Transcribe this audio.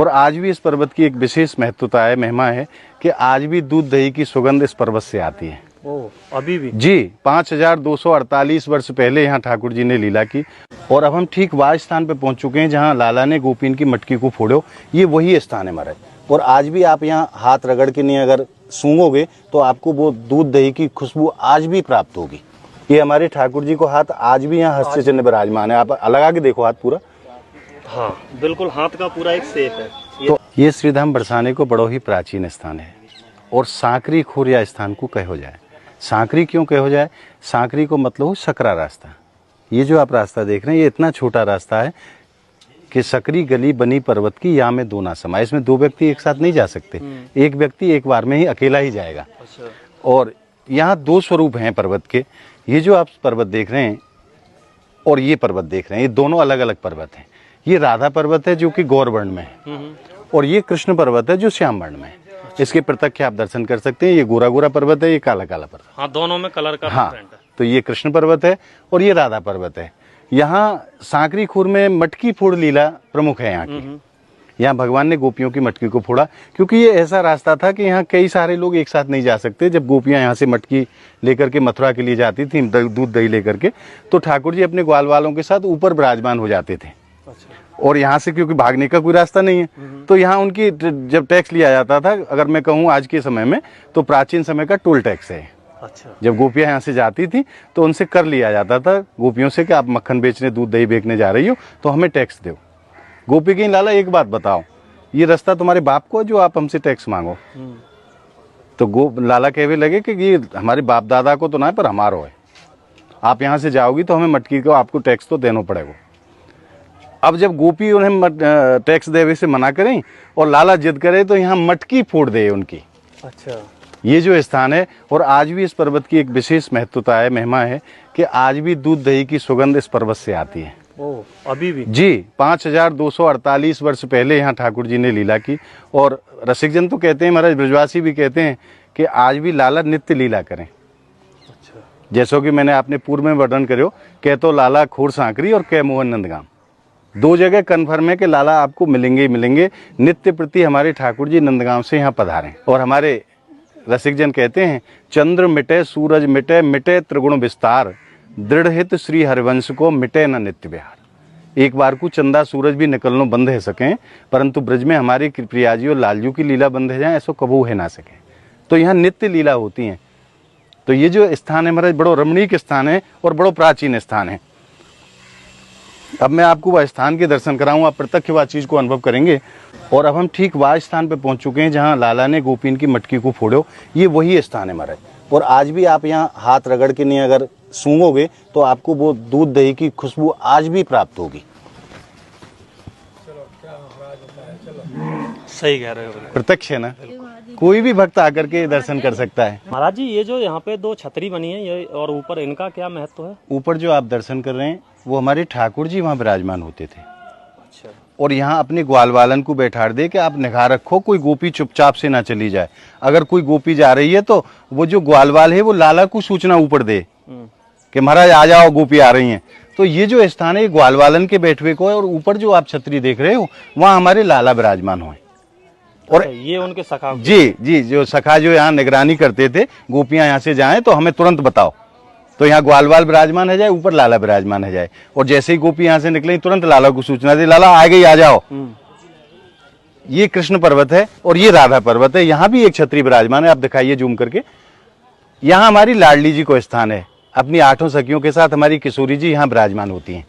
और आज भी इस पर्वत की एक विशेष महत्वता है, महिमा है कि आज भी दूध दही की सुगंध इस पर्वत से आती है। अभी भी जी, 5248 वर्ष पहले यहाँ ठाकुर जी ने लीला की। और अब हम ठीक वह स्थान पे पहुंच चुके हैं जहाँ लाला ने गोपीन की मटकी को फोड़ो। ये वही स्थान है महाराज। और आज भी आप यहाँ हाथ रगड़ के नहीं अगर सूंघोगे तो आपको वो दूध दही की खुशबू आज भी प्राप्त होगी। ये हमारे ठाकुर जी को हाथ आज भी यहाँ हस्त चिन्ह विराजमान है। आप लगा के देखो हाथ पूरा। हाँ बिल्कुल, हाथ का पूरा एक शेप है। तो ये श्रीधाम बरसाने को बड़ो ही प्राचीन स्थान है और सांकरी खोरिया स्थान को कहो जाए। सांकरी क्यों कहो जाए? सांकरी को मतलब सकरा रास्ता। ये जो आप रास्ता देख रहे हैं ये इतना छोटा रास्ता है कि सकरी गली बनी पर्वत की, या में दो ना समाये। इसमें दो व्यक्ति एक साथ नहीं जा सकते, एक व्यक्ति एक बार में ही अकेला ही जाएगा। और यहाँ दो स्वरूप हैं पर्वत के। ये जो आप पर्वत देख रहे हैं और ये पर्वत देख रहे हैं, ये दोनों अलग अलग पर्वत हैं। ये राधा पर्वत है जो कि गौर वर्ण में है और ये कृष्ण पर्वत है जो श्याम वर्ण में है। इसके प्रत्यक्ष आप दर्शन कर सकते हैं। ये गोरा गोरा पर्वत है, ये काला काला पर्वत। हाँ, दोनों में कलर का हाँ, डिफरेंट है। तो ये कृष्ण पर्वत है और ये राधा पर्वत है। यहाँ सांकरी खुर में मटकी फोड़ लीला प्रमुख है यहाँ की। यहाँ भगवान ने गोपियों की मटकी को फोड़ा क्योंकि ये ऐसा रास्ता था कि यहाँ कई सारे लोग एक साथ नहीं जा सकते। जब गोपियाँ यहाँ से मटकी लेकर के मथुरा के लिए जाती थी दूध दही लेकर के, तो ठाकुर जी अपने ग्वाल वालों के साथ ऊपर विराजमान हो जाते थे। और यहाँ से क्योंकि भागने का कोई रास्ता नहीं है, तो यहाँ उनकी जब टैक्स लिया जाता था, अगर मैं कहूँ आज के समय में तो प्राचीन समय का टोल टैक्स है। अच्छा। जब गोपियाँ यहाँ से जाती थी तो उनसे कर लिया जाता था गोपियों से कि आप मक्खन बेचने दूध दही बेचने जा रही हो तो हमें टैक्स दो। गोपी कहीं लाला एक बात बताओ, ये रास्ता तुम्हारे बाप को है जो आप हमसे टैक्स मांगो? तो लाला कहने लगे कि ये हमारे बाप दादा को तो ना है पर हमारो है। आप यहाँ से जाओगी तो हमें मटकी को आपको टैक्स तो देना पड़ेगा। अब जब गोपी उन्हें टैक्स देवे से मना करें और लाला जिद करे तो यहाँ मटकी फोड़ दे उनकी। अच्छा। ये जो स्थान है और आज भी इस पर्वत की एक विशेष महत्वता है, महिमा है कि आज भी दूध दही की सुगंध इस पर्वत से आती है। अभी भी? जी, 5248 वर्ष पहले यहाँ ठाकुर जी ने लीला की। और रसिक जन तो कहते हैं, महाराज ब्रजवासी भी कहते हैं कि आज भी लाला नित्य लीला करें। अच्छा। जैसो कि मैंने आपने पूर्व में वर्णन करो, कह तो लाला खोर सांकरी और कह मोहन नंदगाम। दो जगह कन्फर्म है कि लाला आपको मिलेंगे ही मिलेंगे। नित्य प्रति हमारे ठाकुर जी नंदगांव से यहाँ पधारें। और हमारे रसिक जन कहते हैं, चंद्र मिटे सूरज मिटे, मिटे त्रिगुण विस्तार, दृढ़ हित श्री हरिवंश को मिटे न नित्य विहार। एक बार को चंदा सूरज भी निकलनो बंद है सकें, परंतु ब्रज में हमारी प्रियाजी और लालजू की लीला बंद है जाए, ऐसा कबू है ना सके। तो यहाँ नित्य लीला होती है। तो ये जो स्थान है महाराज बड़ो रमणीक स्थान है और बड़ो प्राचीन स्थान है। अब मैं आपको वह स्थान के दर्शन कराऊं, आप प्रत्यक्ष वह चीज को अनुभव करेंगे। और अब हम ठीक वह स्थान पे पहुंच चुके हैं जहां लाला ने गोपीन की मटकी को फोड़ो। ये वही स्थान है महाराज। और आज भी आप यहाँ हाथ रगड़ के नहीं अगर सूंघोगे तो आपको वो दूध दही की खुशबू आज भी प्राप्त होगी। सही कह रहे हो, प्रत्यक्ष है ना। कोई भी भक्त आकर के दर्शन कर सकता है। महाराज जी, ये जो यहाँ पे दो छतरी बनी है ये और ऊपर, इनका क्या महत्व है? ऊपर जो आप दर्शन कर रहे हैं वो हमारे ठाकुर जी वहाँ विराजमान होते थे। अच्छा। और यहाँ अपने ग्वाल वालन को बैठा दे कि आप निगाह रखो कोई गोपी चुपचाप से ना चली जाए। अगर कोई गोपी जा रही है तो वो जो ग्वाल वाल है वो लाला को सूचना ऊपर दे कि महाराज आ जाओ, गोपी आ रही हैं। तो ये जो स्थान है ग्वाल वालन के बैठवे को है। और ऊपर जो आप छतरी देख रहे हो वहाँ हमारे लाला विराजमान हुए। और ये उनके सखा? जी, जो सखा जो यहाँ निगरानी करते थे गोपियां यहाँ से जाएं तो हमें तुरंत बताओ। तो यहाँ ग्वालवाल विराजमान है जाए, ऊपर लाला विराजमान है जाए। और जैसे ही गोपी यहाँ से निकले तुरंत लाला को सूचना दे, लाला आ गई, आ जाओ। ये कृष्ण पर्वत है और ये राधा पर्वत है। यहाँ भी एक छतरी विराजमान है, आप दिखाइए जूम करके। यहाँ हमारी लाडली जी को स्थान है। अपनी 8 सखियों के साथ हमारी किशोरी जी यहाँ विराजमान होती हैं।